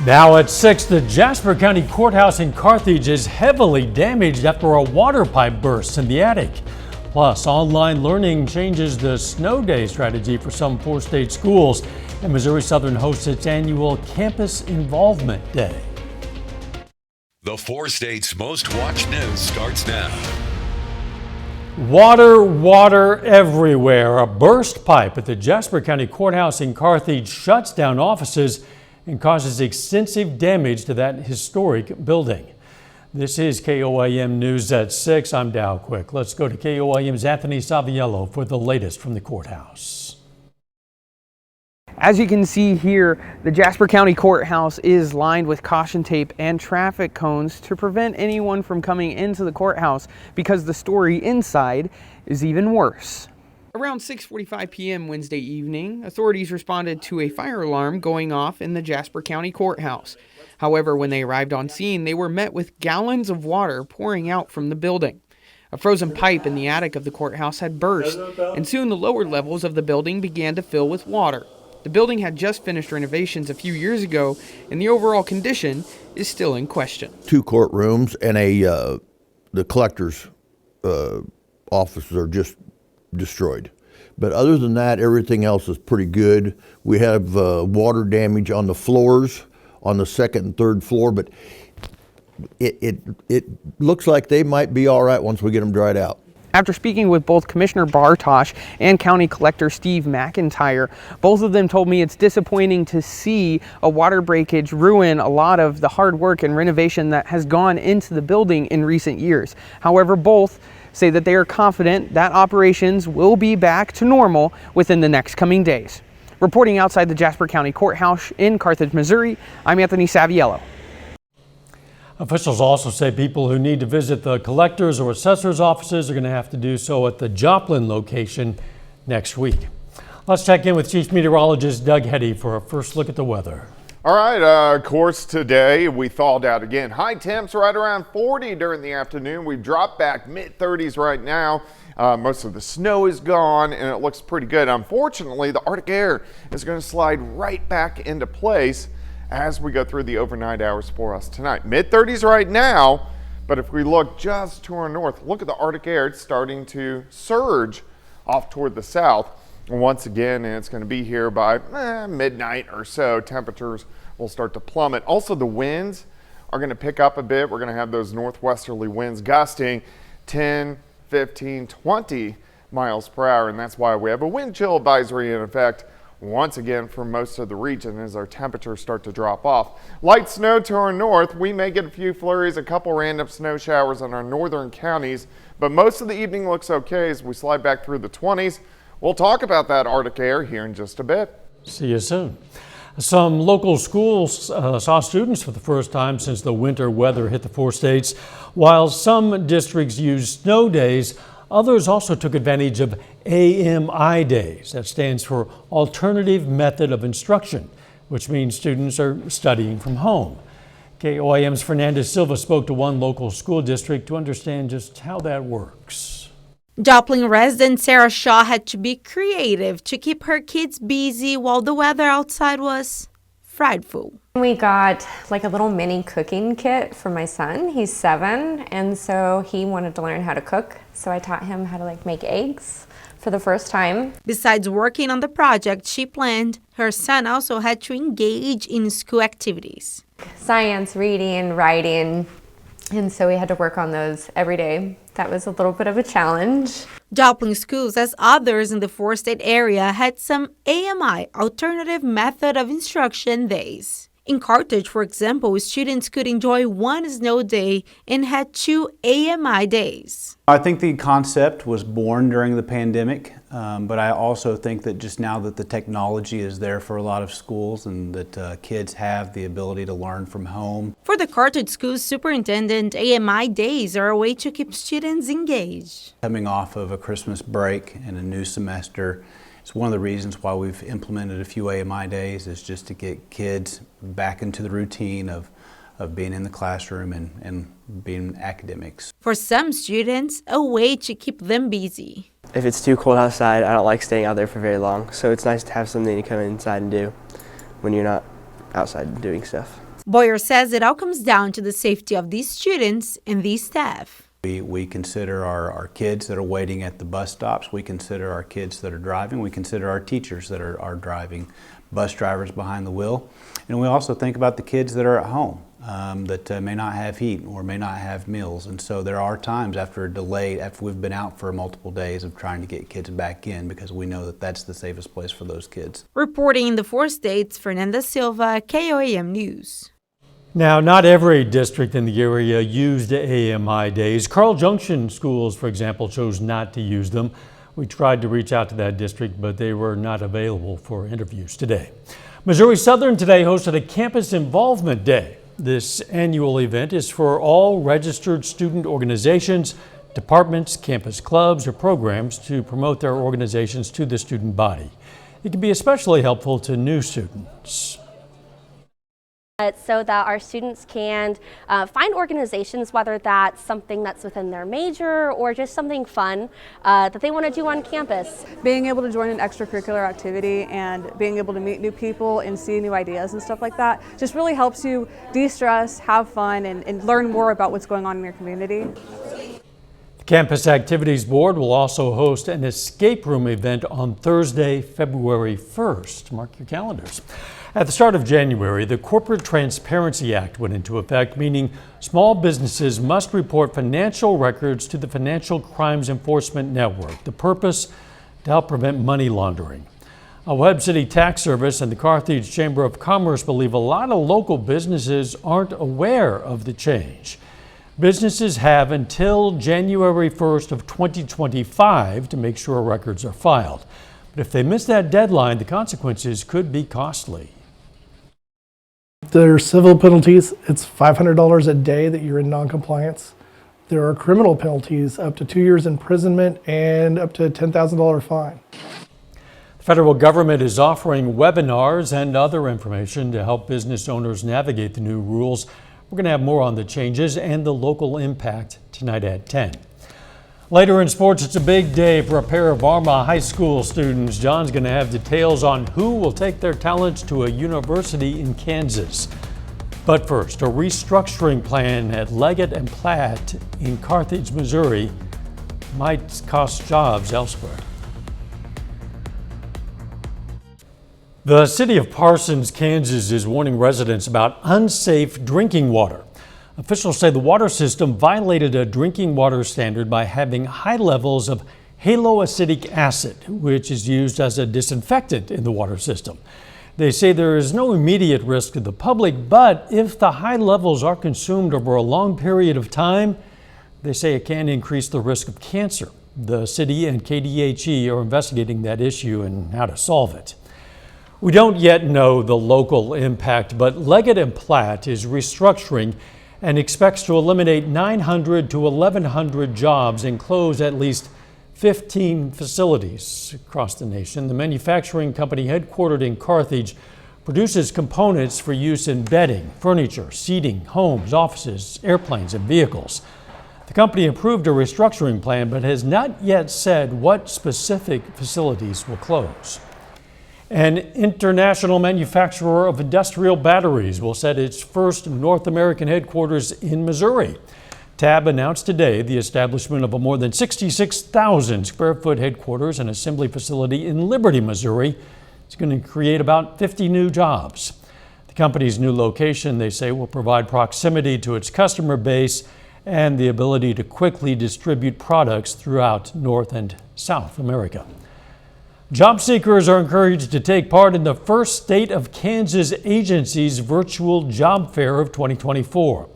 Now at 6, the Jasper County Courthouse in Carthage is heavily damaged after a water pipe bursts in the attic. Plus, online learning changes the snow day strategy for some 4-state schools, and Missouri Southern hosts its annual Campus Involvement Day. The 4 states' most watched news starts now. Water everywhere. A burst pipe at the Jasper County Courthouse in Carthage shuts down offices and causes extensive damage to that historic building. This is KOAM News at 6. I'm Dow Quick. Let's go to KOAM's Anthony Saviello for the latest from the courthouse. As you can see here, the Jasper County Courthouse is lined with caution tape and traffic cones to prevent anyone from coming into the courthouse because the story inside is even worse. Around 6:45 p.m. Wednesday evening, authorities responded to a fire alarm going off in the Jasper County Courthouse. However, when they arrived on scene, they were met with gallons of water pouring out from the building. A frozen pipe in the attic of the courthouse had burst, and soon the lower levels of the building began to fill with water. The building had just finished renovations a few years ago, and the overall condition is still in question. 2 courtrooms and the collector's offices are just destroyed. But other than that, everything else is pretty good. We have water damage on the floors on the 2nd and 3rd floor, but it looks like they might be all right once we get them dried out. After speaking with both Commissioner Bartosh and County Collector Steve McIntyre, both of them told me it's disappointing to see a water breakage ruin a lot of the hard work and renovation that has gone into the building in recent years. However, both say that they are confident that operations will be back to normal within the next coming days. Reporting outside the Jasper County Courthouse in Carthage, Missouri, I'm Anthony Saviello. Officials also say people who need to visit the collector's or assessor's offices are going to have to do so at the Joplin location next week. Let's check in with Chief Meteorologist Doug Heddy for a first look at the weather. All right, of course, today we thawed out again. High temps right around 40 during the afternoon. We've dropped back mid-30s right now. Most of the snow is gone and it looks pretty good. Unfortunately, the Arctic air is going to slide right back into place as we go through the overnight hours for us tonight. Mid-30s right now, but if we look just to our north, look at the Arctic air. It's starting to surge off toward the south once again, and it's going to be here by midnight or so. Temperatures will start to plummet. Also, the winds are going to pick up a bit. We're going to have those northwesterly winds gusting 10, 15, 20 miles per hour, and that's why we have a wind chill advisory in effect once again for most of the region as our temperatures start to drop off. Light snow to our north. We may get a few flurries, a couple random snow showers in our northern counties, but most of the evening looks okay as we slide back through the 20s. We'll talk about that Arctic air here in just a bit. See you soon. Some local schools saw students for the first time since the winter weather hit the 4 states. While some districts used snow days, others also took advantage of AMI days. That stands for Alternative Method of Instruction, which means students are studying from home. KOAM's Fernandez Silva spoke to one local school district to understand just how that works. Joplin resident Sarah Shaw had to be creative to keep her kids busy while the weather outside was frightful. We got like a little mini cooking kit for my son. He's 7, and so he wanted to learn how to cook. So I taught him how to make eggs for the first time. Besides working on the project she planned, her son also had to engage in school activities. Science, reading, writing, and so we had to work on those every day. That was a little bit of a challenge. Joplin schools, as others in the 4-state area, had some AMI, Alternative Method of Instruction days. In Carthage, for example, students could enjoy one snow day and had 2 AMI days. I think the concept was born during the pandemic, but I also think that just now that the technology is there for a lot of schools and that kids have the ability to learn from home. For the Carthage School Superintendent, AMI days are a way to keep students engaged. Coming off of a Christmas break and a new semester, it's one of the reasons why we've implemented a few AMI days is just to get kids back into the routine of being in the classroom and being academics. For some students, a way to keep them busy. If it's too cold outside, I don't like staying out there for very long, so it's nice to have something to come inside and do when you're not outside doing stuff. Boyer says it all comes down to the safety of these students and these staff. We consider our kids that are waiting at the bus stops. We consider our kids that are driving. We consider our teachers that are driving, bus drivers behind the wheel. And we also think about the kids that are at home that may not have heat or may not have meals. And so there are times after a delay, after we've been out for multiple days of trying to get kids back in, because we know that that's the safest place for those kids. Reporting in the 4 states, Fernanda Silva, KOAM News. Now, not every district in the area used AMI days. Carl Junction schools, for example, chose not to use them. We tried to reach out to that district, but they were not available for interviews today. Missouri Southern today hosted a Campus Involvement Day. This annual event is for all registered student organizations, departments, campus clubs, or programs to promote their organizations to the student body. It can be especially helpful to new students. So that our students can find organizations, whether that's something that's within their major or just something fun that they want to do on campus. Being able to join an extracurricular activity and being able to meet new people and see new ideas and stuff like that just really helps you de-stress, have fun, and learn more about what's going on in your community. The Campus Activities Board will also host an escape room event on Thursday, February 1st. Mark your calendars. At the start of January, the Corporate Transparency Act went into effect, meaning small businesses must report financial records to the Financial Crimes Enforcement Network. The purpose? To help prevent money laundering. A Webb City Tax Service and the Carthage Chamber of Commerce believe a lot of local businesses aren't aware of the change. Businesses have until January 1st of 2025 to make sure records are filed. But if they miss that deadline, the consequences could be costly. There are civil penalties. It's $500 a day that you're in noncompliance. There are criminal penalties, up to 2 years imprisonment and up to a $10,000 fine. The federal government is offering webinars and other information to help business owners navigate the new rules. We're going to have more on the changes and the local impact tonight at 10. Later in sports, it's a big day for a pair of Arma High School students. John's going to have details on who will take their talents to a university in Kansas. But first, a restructuring plan at Leggett and Platt in Carthage, Missouri might cost jobs elsewhere. The city of Parsons, Kansas is warning residents about unsafe drinking water. Officials say the water system violated a drinking water standard by having high levels of haloacetic acid, which is used as a disinfectant in the water system. They say there is no immediate risk to the public, but if the high levels are consumed over a long period of time, they say it can increase the risk of cancer. The city and KDHE are investigating that issue and how to solve it. We don't yet know the local impact, but Leggett and Platt is restructuring and expects to eliminate 900 to 1,100 jobs and close at least 15 facilities across the nation. The manufacturing company headquartered in Carthage produces components for use in bedding, furniture, seating, homes, offices, airplanes, and vehicles. The company approved a restructuring plan but has not yet said what specific facilities will close. An international manufacturer of industrial batteries will set its first North American headquarters in Missouri. TAB announced today the establishment of a more than 66,000 square foot headquarters and assembly facility in Liberty, Missouri. It's going to create about 50 new jobs. The company's new location, they say, will provide proximity to its customer base and the ability to quickly distribute products throughout North and South America. Job seekers are encouraged to take part in the first State of Kansas Agency's virtual job fair of 2024.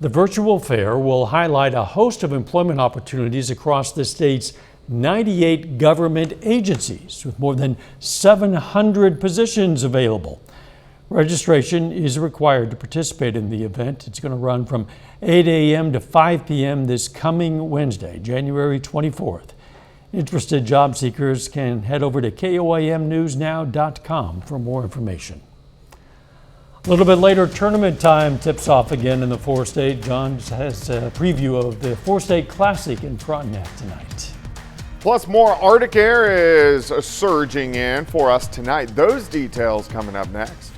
The virtual fair will highlight a host of employment opportunities across the state's 98 government agencies, with more than 700 positions available. Registration is required to participate in the event. It's going to run from 8 a.m. to 5 p.m. this coming Wednesday, January 24th. Interested job seekers can head over to KOAMnewsnow.com for more information. A little bit later, tournament time tips off again in the 4-state. John has a preview of the 4-state Classic in Frontenac tonight. Plus, more Arctic air is surging in for us tonight. Those details coming up next.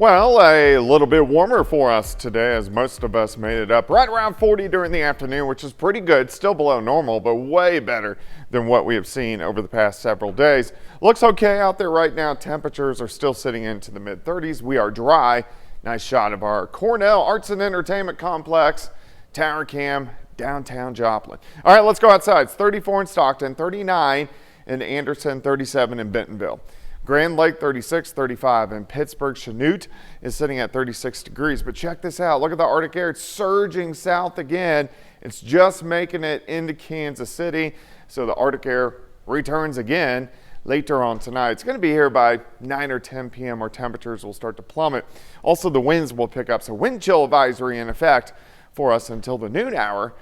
Well, a little bit warmer for us today as most of us made it up right around 40 during the afternoon, which is pretty good. Still below normal, but way better than what we have seen over the past several days. Looks okay out there right now. Temperatures are still sitting into the mid-30s. We are dry. Nice shot of our Cornell Arts and Entertainment Complex, Tower Cam, downtown Joplin. All right, let's go outside. It's 34 in Stockton, 39 in Anderson, 37 in Bentonville. Grand Lake 36, 35, and Pittsburgh Chanute is sitting at 36 degrees. But check this out. Look at the Arctic air. It's surging south again. It's just making it into Kansas City. So the Arctic air returns again later on tonight. It's going to be here by 9 or 10 p.m. Our temperatures will start to plummet. Also, the winds will pick up. So wind chill advisory in effect for us until the noon hour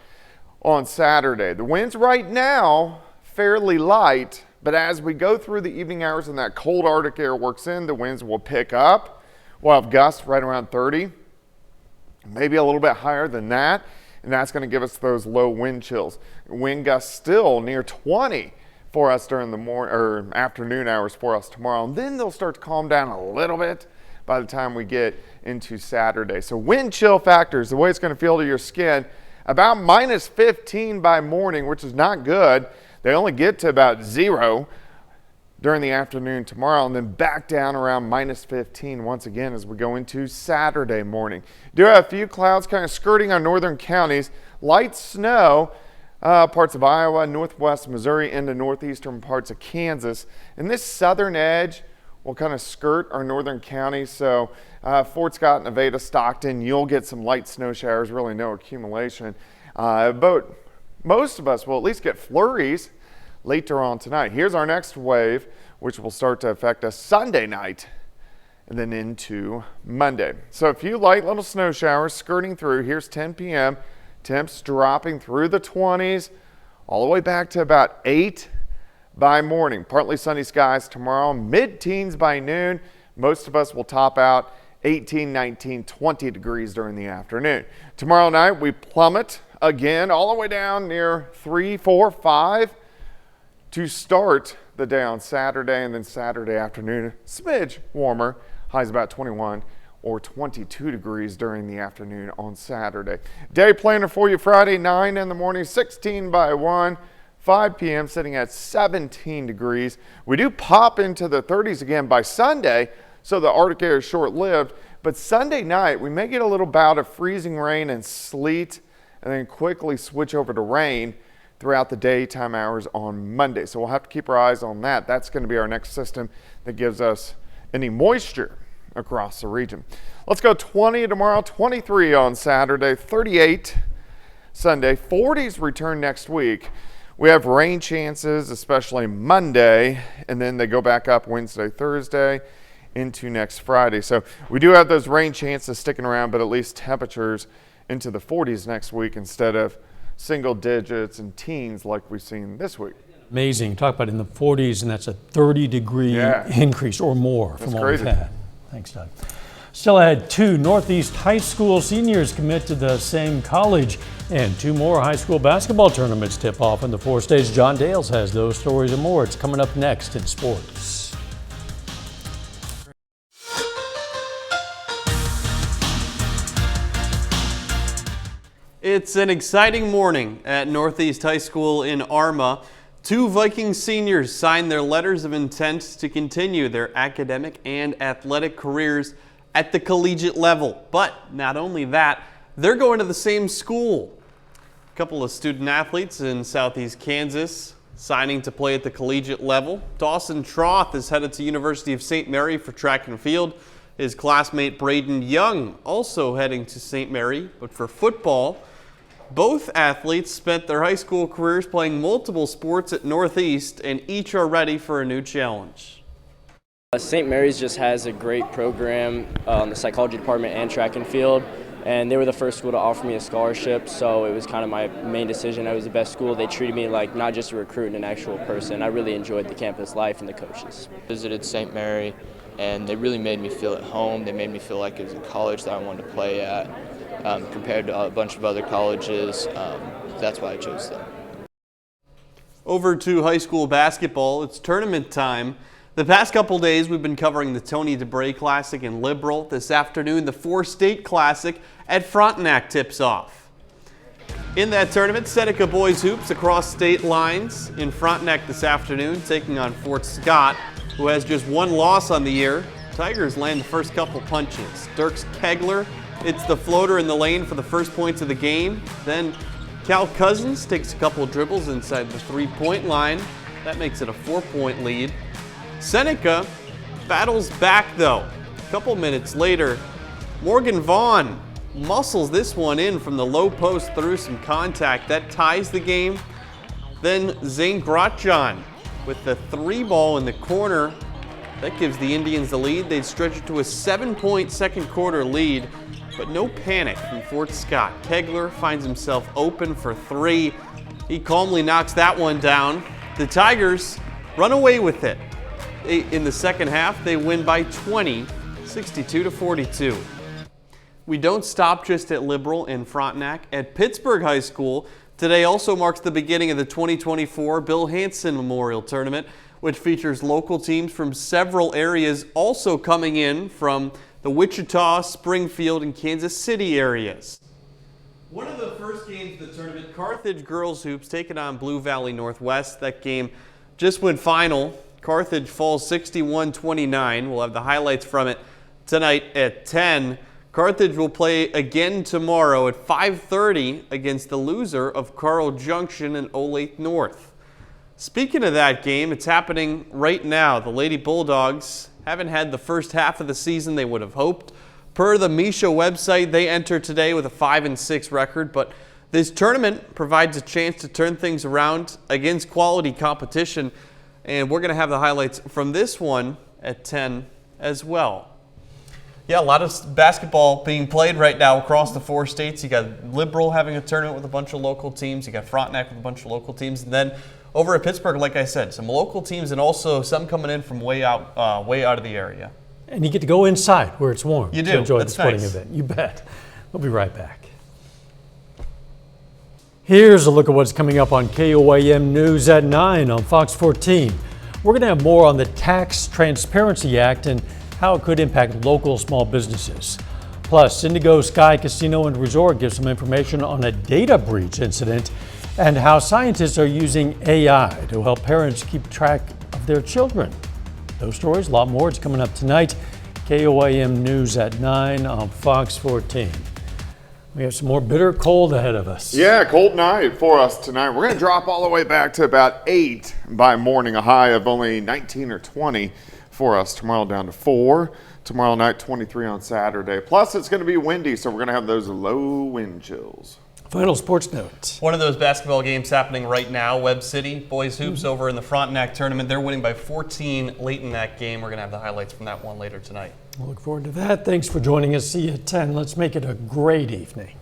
on Saturday. The winds right now fairly light. But as we go through the evening hours and that cold Arctic air works in, the winds will pick up. We'll have gusts right around 30, maybe a little bit higher than that, and that's going to give us those low wind chills. Wind gusts still near 20 for us during the afternoon hours for us tomorrow, and then they'll start to calm down a little bit by the time we get into Saturday. So wind chill factors, the way it's going to feel to your skin, about minus 15 by morning, which is not good. They only get to about 0 during the afternoon tomorrow, and then back down around minus 15 once again as we go into Saturday morning. Do have a few clouds kind of skirting our northern counties. Light snow, parts of Iowa, northwest Missouri, into northeastern parts of Kansas. And this southern edge will kind of skirt our northern counties. So Fort Scott, Nevada, Stockton, you'll get some light snow showers, really no accumulation. But most of us will at least get flurries later on tonight. Here's our next wave, which will start to affect us Sunday night and then into Monday. So a few light little snow showers skirting through. Here's 10 p.m. Temps dropping through the 20s all the way back to about 8 by morning. Partly sunny skies tomorrow, mid-teens by noon. Most of us will top out 18, 19, 20 degrees during the afternoon. Tomorrow night we plummet again all the way down near 3, 4, 5 to start the day on Saturday, and then Saturday afternoon, smidge warmer, highs about 21 or 22 degrees during the afternoon on Saturday. Day planner for you Friday, 9 in the morning, 16 by 1, 5 p.m. sitting at 17 degrees. We do pop into the 30s again by Sunday, so the Arctic air is short-lived, but Sunday night we may get a little bout of freezing rain and sleet, and then quickly switch over to rain throughout the daytime hours on Monday. So we'll have to keep our eyes on that. That's going to be our next system that gives us any moisture across the region. Let's go 20 tomorrow, 23 on Saturday, 38 Sunday, 40s return next week. We have rain chances, especially Monday, and then they go back up Wednesday, Thursday, into next Friday. So we do have those rain chances sticking around, but at least temperatures into the 40s next week instead of single digits and teens like we've seen this week. Amazing. Talk about in the 40s, and that's a 30-degree increase or more from what we've had. Thanks, Doug. Still ahead, 2 Northeast high school seniors commit to the same college, and 2 more high school basketball tournaments tip off in the 4 states. John Dales has those stories and more. It's coming up next in sports. It's an exciting morning at Northeast High School in Arma. 2 Viking seniors signed their letters of intent to continue their academic and athletic careers at the collegiate level. But not only that, they're going to the same school. A couple of student athletes in Southeast Kansas signing to play at the collegiate level. Dawson Troth is headed to University of St. Mary for track and field. His classmate Braden Young also heading to St. Mary, but for football. Both athletes spent their high school careers playing multiple sports at Northeast, and each are ready for a new challenge. St. Mary's just has a great program on the psychology department and track and field, and they were the first school to offer me a scholarship, so it was kind of my main decision. I was the best school. They treated me like not just a recruit and an actual person. I really enjoyed the campus life and the coaches. Visited St. Mary, and they really made me feel at home. They made me feel like it was a college that I wanted to play at. Compared to a bunch of other colleges, that's why I chose them. Over to high school basketball, it's tournament time. The past couple days, we've been covering the Tony DeBray Classic in Liberal. This afternoon, the Four-State Classic at Frontenac tips off. In that tournament, Seneca boys hoops across state lines in Frontenac this afternoon, taking on Fort Scott, who has just one loss on the year. Tigers land the first couple punches. Dirks Kegler hits the floater in the lane for the first points of the game. Then Cal Cousins takes a couple dribbles inside the three-point line. That makes it a 4-point lead. Seneca battles back though. A couple minutes later, Morgan Vaughn muscles this one in from the low post through some contact. That ties the game. Then Zane Grotjan with the 3-ball in the corner. That gives the Indians the lead. They'd stretch it to a 7-point second quarter lead, but no panic from Fort Scott. Kegler finds himself open for 3. He calmly knocks that one down. The Tigers run away with it. In the second half, they win by 20, 62-42. We don't stop just at Liberal and Frontenac. At Pittsburgh High School, today also marks the beginning of the 2024 Bill Hanson Memorial Tournament, which features local teams from several areas also coming in from the Wichita, Springfield, and Kansas City areas. One of the first games of the tournament, Carthage girls hoops taking on Blue Valley Northwest. That game just went final. Carthage falls 61-29. We'll have the highlights from it tonight at 10. Carthage will play again tomorrow at 5:30 against the loser of Carl Junction and Olathe North. Speaking of that game, it's happening right now. The Lady Bulldogs haven't had the first half of the season they would have hoped. Per the Misha website, they enter today with a 5-6 record, but this tournament provides a chance to turn things around against quality competition. And we're going to have the highlights from this one at 10 as well. Yeah, a lot of basketball being played right now across the 4 states. You got Liberal having a tournament with a bunch of local teams. You got Frontenac with a bunch of local teams. And then over at Pittsburgh, like I said, some local teams and also some coming in from way out of the area. And you get to go inside where it's warm. You do. To enjoy That's the sporting nice. event. You bet. We'll be right back. Here's a look at what's coming up on KOAM News at 9 on Fox 14. We're going to have more on the Tax Transparency Act and how it could impact local small businesses. Plus, Indigo Sky Casino and Resort gives some information on a data breach incident and how scientists are using AI to help parents keep track of their children. Those stories, a lot more, it's coming up tonight. KOAM News at 9 on Fox 14. We have some more bitter cold ahead of us. Yeah, cold night for us tonight. We're going to drop all the way back to about 8 by morning, a high of only 19 or 20 for us. Tomorrow down to 4. Tomorrow night, 23 on Saturday. Plus, it's going to be windy, so we're going to have those low wind chills. Final sports note. One of those basketball games happening right now, Webb City. Boys hoops over in the Frontenac tournament. They're winning by 14 late in that game. We're going to have the highlights from that one later tonight. We'll look forward to that. Thanks for joining us. See you at 10. Let's make it a great evening.